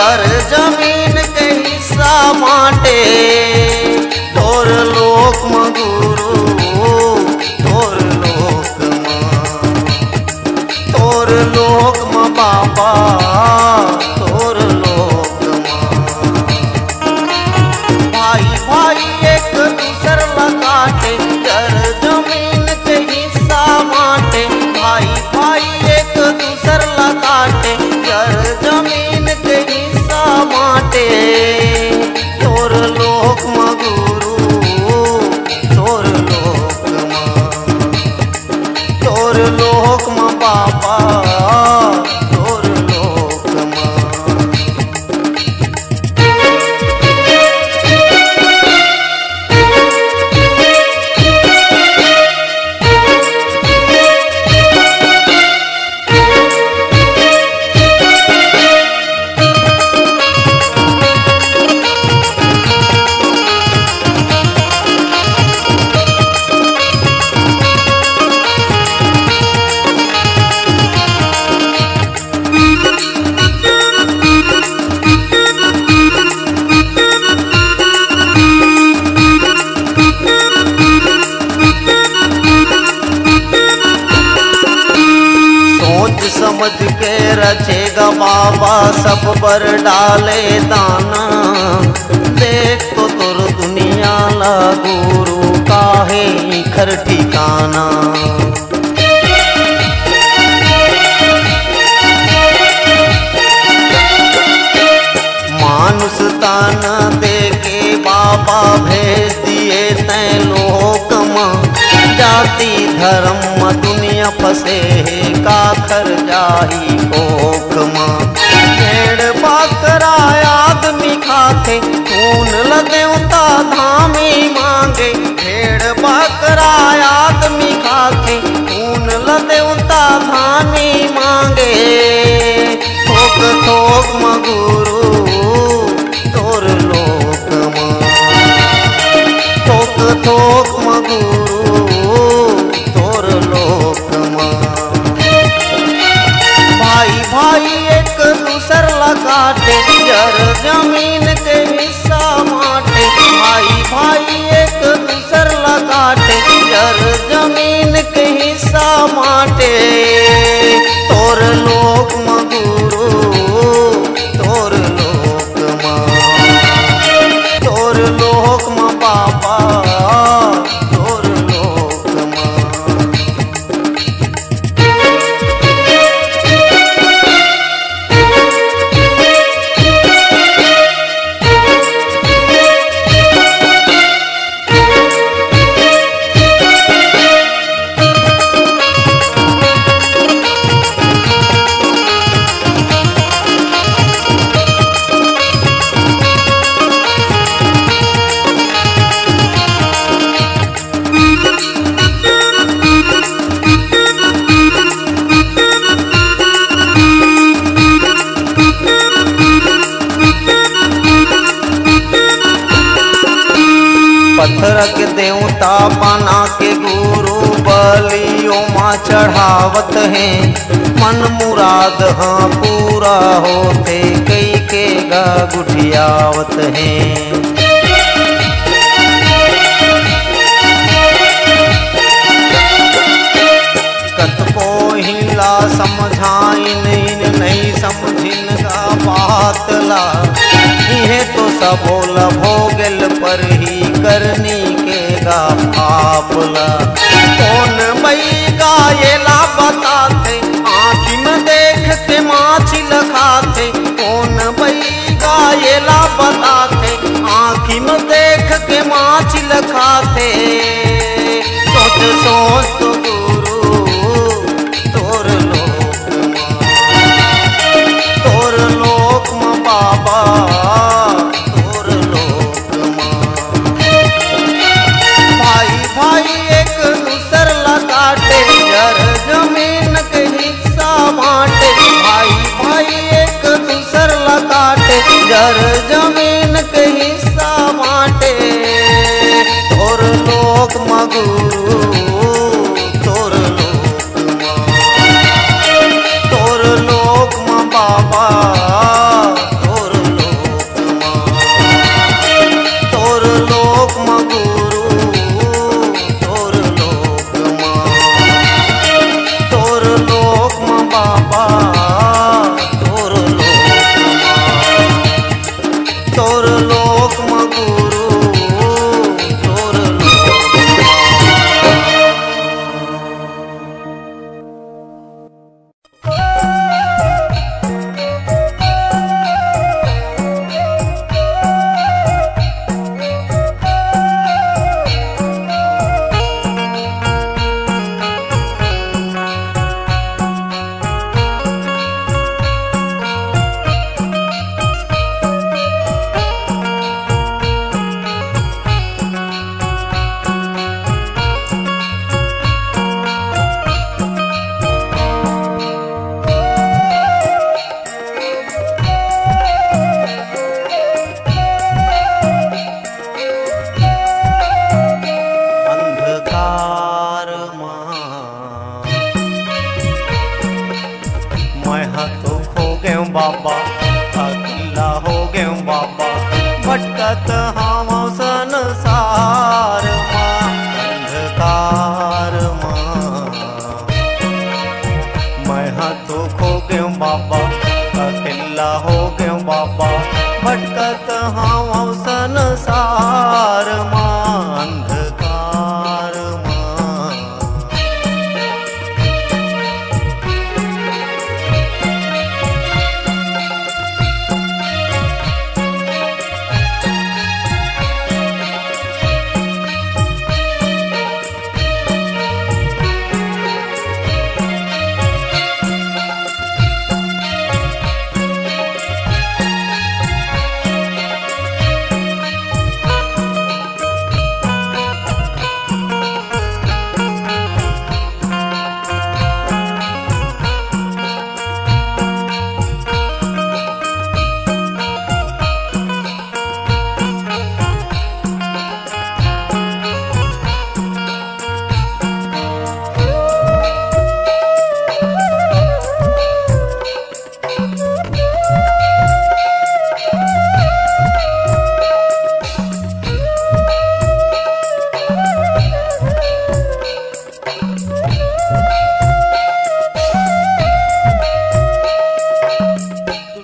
जर जमीन के हिस्सा माटे तोर लोक में गुरु तोर लोक में बाबा तोर लोक में भाई भाई एक दूसर लगाटे जर जमीन के हिस्सा माटे भाई भाई एक दूसर लगाटे जर जमीन के हिस्सा माटे तोर लोक में गुरु तोर लोक में बाबा तोर लोक में। समझ के रचेगा बाबा सब पर डाले दाना देख तो तुर दुनिया ला गुरु काहे खर ठिकाना। मानुष तान दे के बाबा भेज दिए तैं लोक में जाति धर्म दुनिया फसे काखर जाही कोख माँ भेड़ बकरा आदमी खाते खून लदेवता धामी मांगे भेड़ बकरा आदमी खाते खून लदेवता धामी मांगे थोक थोक मगुरु तोर लोक माँ थोक थोक मगुरु तोर लोक माँ। भाई भाई एक दूसर लगाटे जर जमीन के हिस्सा माटे भाई भाई एक दूसर लगाटे जर जमीन के हिस्सा माटे तोर लोक में गुरु तोर लोक में बाबा तोर लोक में। पत्थर के देवता बना के गुरु बलियों माँ चढ़ावत हैं मन मुराद हाँ पूरा होते कई के गा गुठियावत हैं। कत को हिला समझाइन इन नहीं समझिन का बातला इहे तो सबोल भोगल पर ही करनी के गा आपला कौन बई गायला बताते आँखी में देख के माछी लखाते कौन बई गायला बताते आँखी में देख के माछी लखाते सोच सोच तो गुरु तोर लोक में बाबा तोर लोक में। भाई भाई एक दूसर लगाटे जर जमीन के हिस्सा बांटे भाई भाई एक दूसर लगाटे जर जमीन के हिस्सा बांटे तोर लोक में गुरु मैं तो खो गयो बाबा, अकेला हो गयो बाबा, भटकत हम संसार माँ अंधकार माँ। मैं तो खो गयो बाबा, अकेला हो गयो बाबा, भटकत हम संसार माँ अंधकार माँ।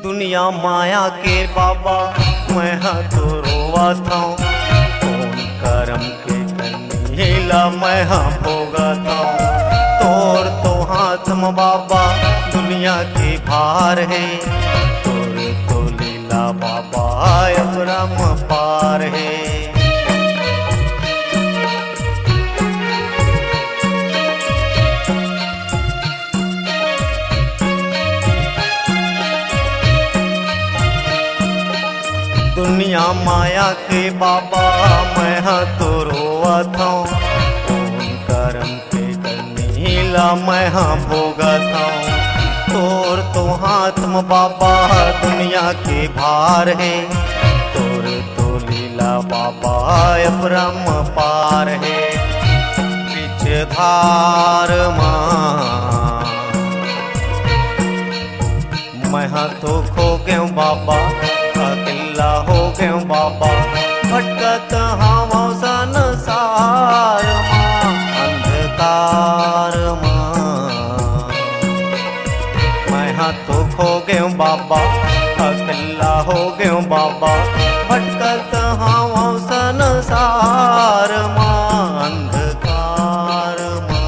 दुनिया माया के बाबा मैं तो रोवा था, कौन करम के कन्हीला मैं भोगा था। तोर तो हाथ में बाबा दुनिया के भार है, तोर तो लीला बाबा अबरम पार है। दुनिया माया के बाबा मैं तो रोआ था, कौन करम के कन्हीला मैं भोगा था। तोर तो हाथ में बाबा दुनिया के भार है, तोर तो लीला बाबा अबरम पार है। बीच धार माँ मैं तो खो गयो बाबा, अकेला हो गयो बाबा, भटकत हम संसार माँ अंधकार माँ। मैं तो खो गयो बाबा, अकेला हो गयो बाबा, भटकत हम संसार माँ अंधकार माँ।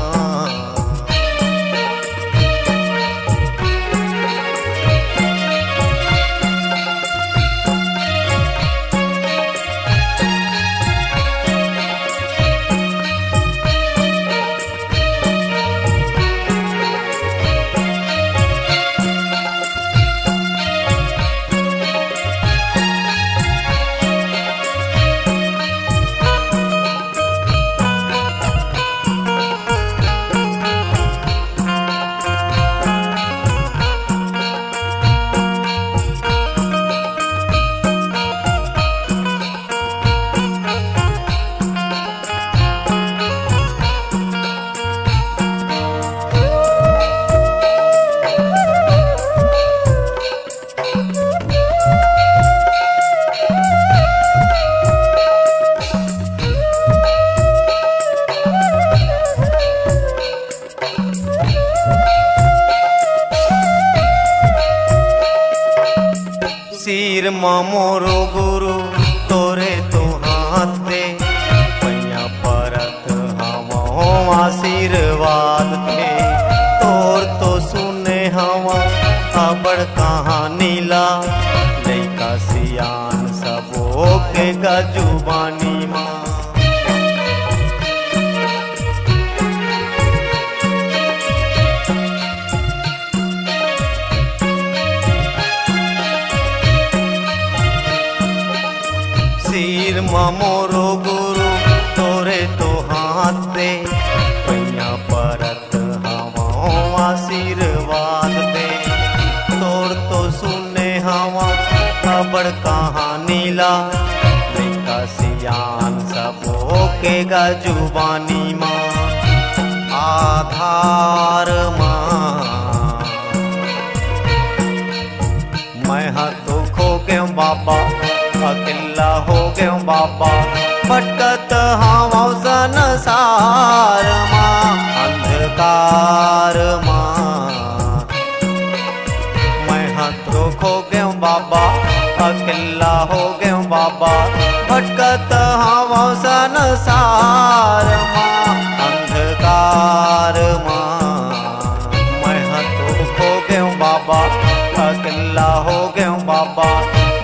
सिर मोरो गुरु तोरे तो हाथ दे, पैया परत हम आशीर्वाद थे। तोर तो सुने हम अबड़ कहानी ला, लैका सियान सबो के गजुबानी माँ। सिर मोरो गुरु तोरे तो हाथ दे, पैया परत हम आशीर्वाद दे। तोर तो सुने हम अबड़ कहानी ला, लैका सियान सबो के गजुबानी माँ। आधार माँ बाबा, अकेला हो गयो बाबा। भटकत हावो संसार मां, अंधकार मां। मैं हाथों खो गयो बाबा, अकेला हो गयो बाबा। भटकत हावो संसार मां, अंधकार मां। मैं हाथों खो गयो बाबा, अकेला हो गयो बाबा।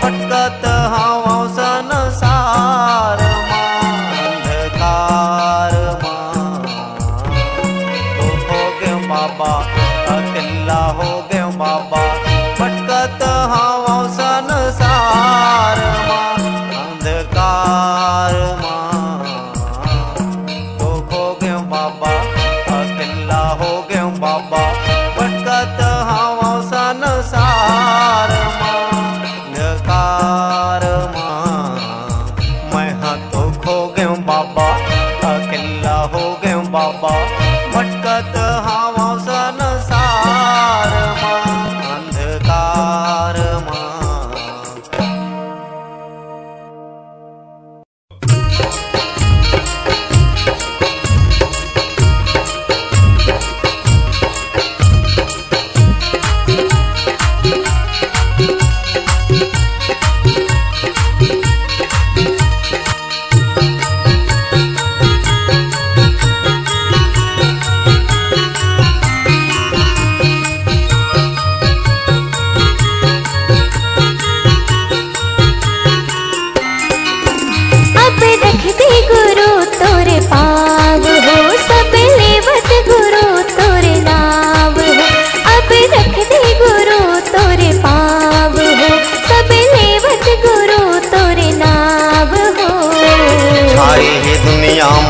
भटकत हावो संसार मां, अंधकार मां। तो खो गयो बाबा, अकेला हो गयो बाबा। भटकत हावो संसार मां, अंधकार मां। तो खो गयो बाबा, अकेला हो गयो बाबा। भटकत हावो संसार मां, अंधकार मां। मैं हाथों खो गयो बाबा, अकेला हो गयो बाबा। भटकत हावो संसार मां, अंधकार मां।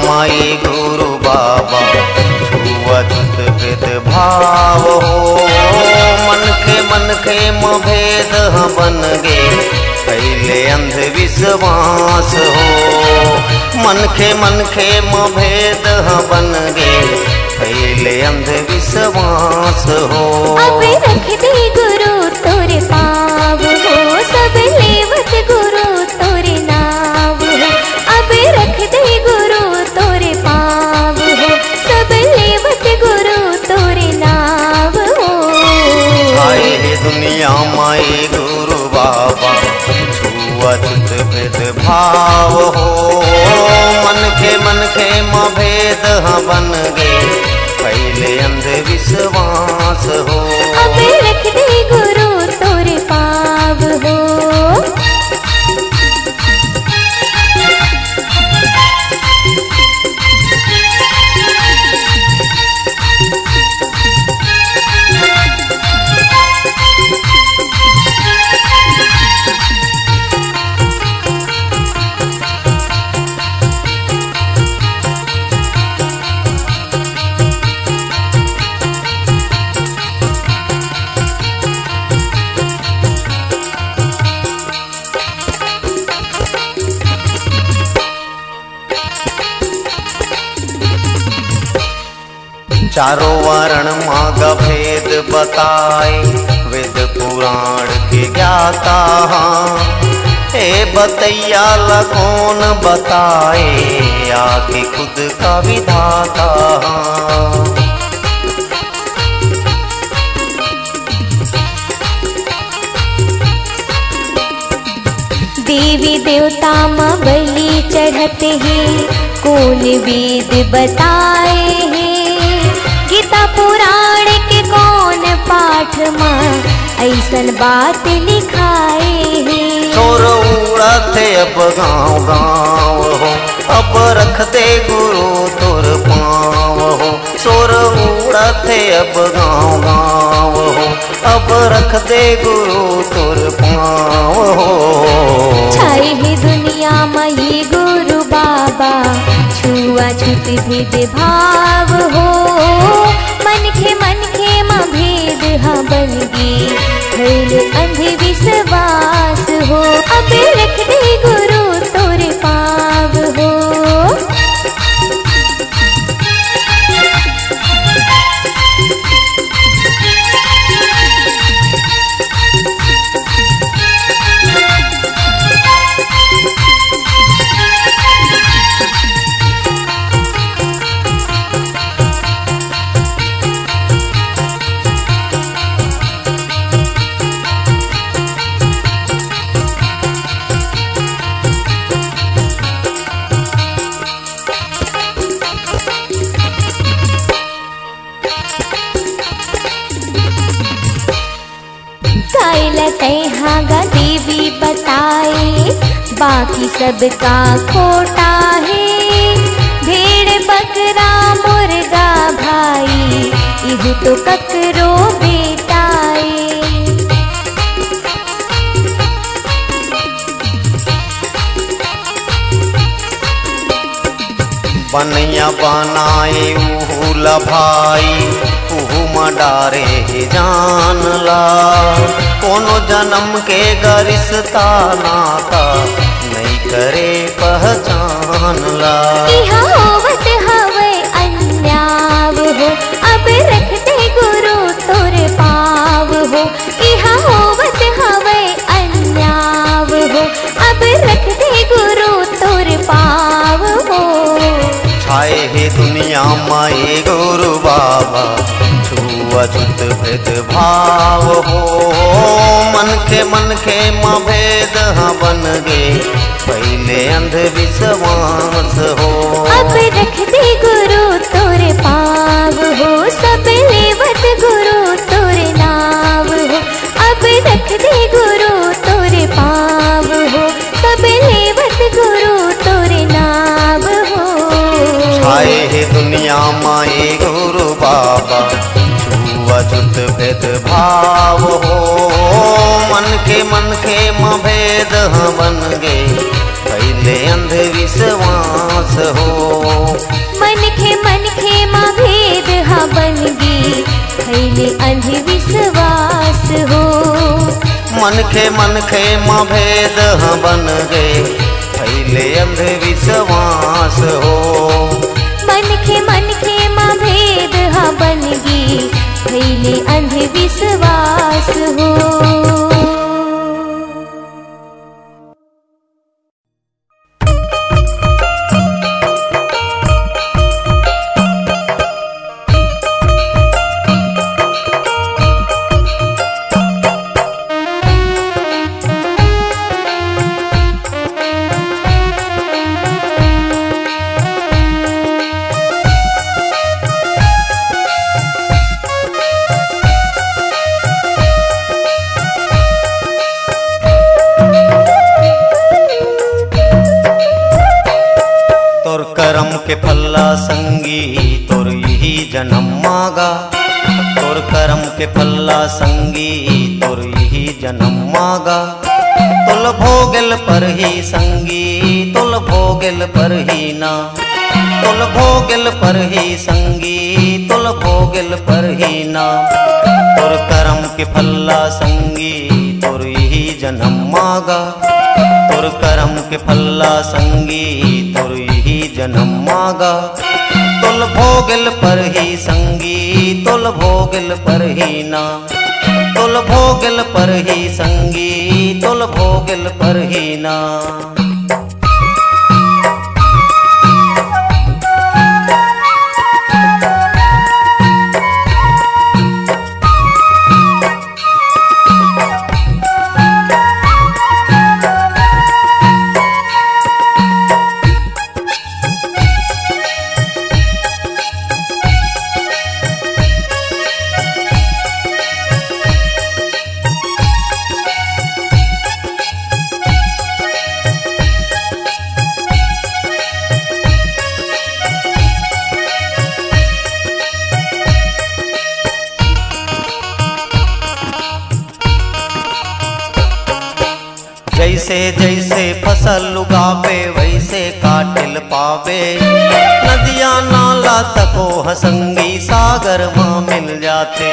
माई गुरु बाबा, छुअछूत भेदभाव हो। मन के भेद बन गे, पहले अंधविश्वास हो। मन के भेद बन गे, पहले अंधविश्वास हो। अब रख दे गुरु तोरे पाव हो, सब लेवत गुरु तोरे नाव हो। अब रख दे गुरु तोरे पाव हो, सब लेवत गुरु तोरे नाव हो। आए हे दुनिया माई गुरु बाबा, छुअछूत भेदभाव हो। मन के भेद बन गे, पहले अंधविश्वास हो। अब रख दे गुरु तोरे पाव हो। चारों वर्ण माग भेद बताए, वेद पुराण के ज्ञाता। हे बतैया कौन बताए, आके खुद का विधाता। देवी देवता माँ बलि चढ़ते हैं, कौन वेद बताए हैं। गीता पुराण के कौन पाठ माँ ऐसन बात लिखाए हैं। चोर उड़ते अब गाँव गाँव हो, अब रख दे गुरु तोर पाँव हो। चोर उड़ते अब गाँव गाँव हो, अब रख दे गुरु तोर पाँव हो। छाए है दुनिया में ये गुरु बाबा, छुआछूत भेद भाव हो। मन के माँ भेद हाँ बन गे, भइल अंधविश्वास हो। अब रख दे गुरु तोरे पाव हो। तैहागा देवी बताए, बाकी सबका खोटा है। भेड़ बकरा मुर्गा भाई, इहु तो ककरो बेटाए। बनिया बनाए उहु लभाई, उहु मडारे जान ला। कोनो जन्म के गरिश्ता नाता नहीं करे पहचान ला। इहा होवत हवे अन्याव हो, अब रख दे गुरु तोरे पाव हो। इहा होवत हवे अन्याव हो, अब रख दे गुरु तोरे पाव हो। छाए हे दुनिया माए गुरु बाबा, छुआछूत भेद भाव हो। मन खे माँ भेद हाँ बन गे, पहले अंधविश्वास हो। अब रख दे गुरु तोरे पाव हो, सब लेवत गुरु तोरे नाव हो। अब रख दे गुरु तोरे पाव हो, सब लेवत गुरु तोरे नाव हो। छाए हे दुनिया माए गुरु बाबा, छुआछूत भेद भाव हो। मन खे माँ भेद हाँ बन गे, पहले अंधविश्वास हो। मन खे माँ भेद हाँ बन गे, पहले अंधविश्वास हो। मन खे माँ भेद हाँ बन गे, पहले अंधविश्वास हो। मन खे माँ भेद हाँ बन गे, पहले अंधविश्वास हो। के फल्ला संगी तोर यही जन्म मागा। तोर कर्म के फल्ला संगी तोर यही जन्म मागा। तुल भोगल पर ही संगी तुल भोगल पर ही ना। तुल भोगल पर ही संगी तुल भोगल पर ही ना। तोर कर्म के फल्ला संगी तोर यही जन्म मागा। तोर कर्म के फल्ला संगी तोर यही जन्म मागा। तुल भोगल पर ही संगी तुल भोगल पर ही ना। तुल भोगल पर ही संगी तुल भोगल पर ही ना। जैसे जैसे फसल उगावे वैसे काटिल पावे। नदिया नाला तको हसंगी सागर माँ मिल जाते।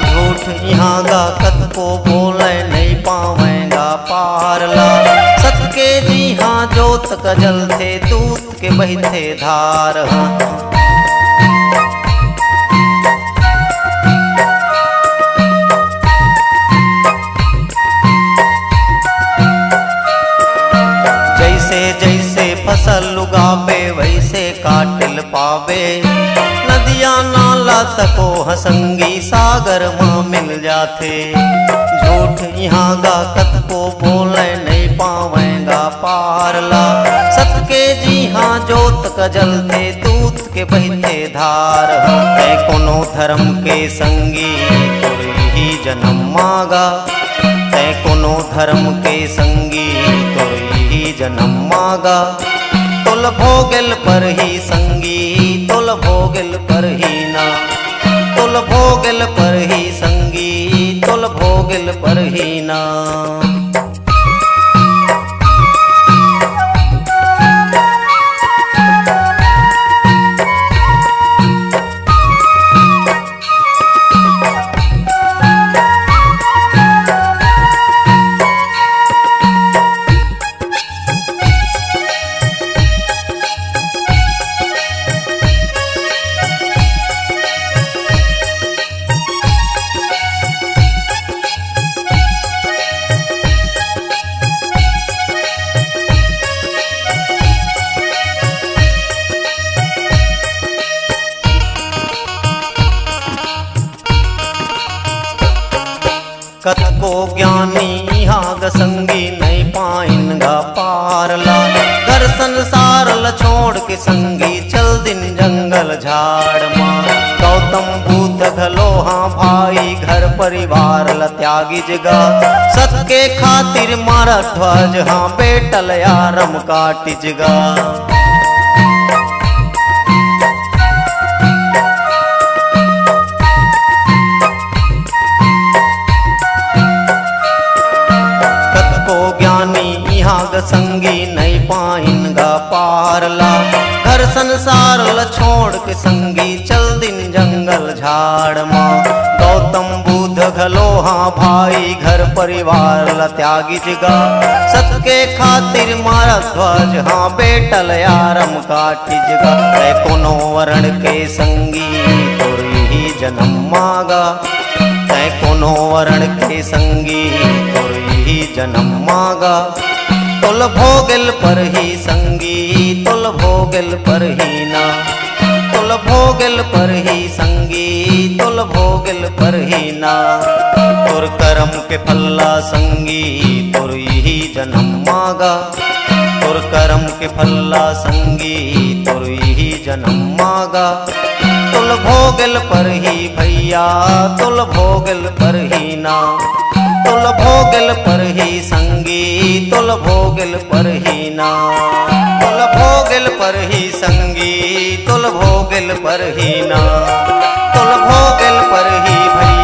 झूठ यहाँ गा कत को बोले नहीं पावेगा पार ला। सत के जी हाँ जोत कजल थे दूत के बहते धार हाँ। जैसे फसल उगावे वैसे काटिल पावे। नदिया नाला तको हसंगी सागर माँ मिल जाते। झूठ यहाँ गा कत को बोले नहीं पावेगा पार ला। सत के जी हाँ जोत कजल थे दूत के बहते धार है। कोनो धर्म के संगी तुर ही जन्म मागा। तै कोनो धर्म के संगी तोर ही जन्म मागा। तुल भोगल पर ही संगी तुल भोगल पर ही ना, तुल भोगल पर ही संगी तुल भोगल पर ही ना। कतको ज्ञानी हाग संगी नहीं पाइन गा पारला। घर संसार ल छोड़ के संगी चल दिन जंगल झाड़ मार। गौतम बुद्ध घलो हाँ भाई घर परिवार ल त्यागी जगा। सत के खातिर मारा ध्वज हाँ बेटल यारम काटी जगा। संगी नहीं पाइन गा पारला। घर संसार ल छोड़ के संगी चल दिन जंगल झाड़ माँ। गौतम बुद्ध घलो हाँ भाई घर परिवार ल त्यागी जगा। सत के खातिर मारा ध्वज हाँ बेटल यारम काटी जगा। तै कोनो वर्ण के संगी तोर ही जन्म मागा। तै कोनो वर्ण के संगी तोर ही जन्म मागा। तुल भोगल पर ही संगी तुल भोगल पर ही ना, तुल भोगल पर ही संगी तुल भोगल पर ही ना। तुर कर्म के फल्ला संगी तुर ही जन्म मागा। तुर कर्म के फल्ला संगी तुर ही जन्म मागा। तुल भोगल पर ही भैया तुल भोगल पर ही ना, तुल भोगल पर ही संगी तुल भोगल पर ही ना। तुल भोगल पर ही संगी तुल भोगल पर ही ना, तुल भोगल पर ही भैया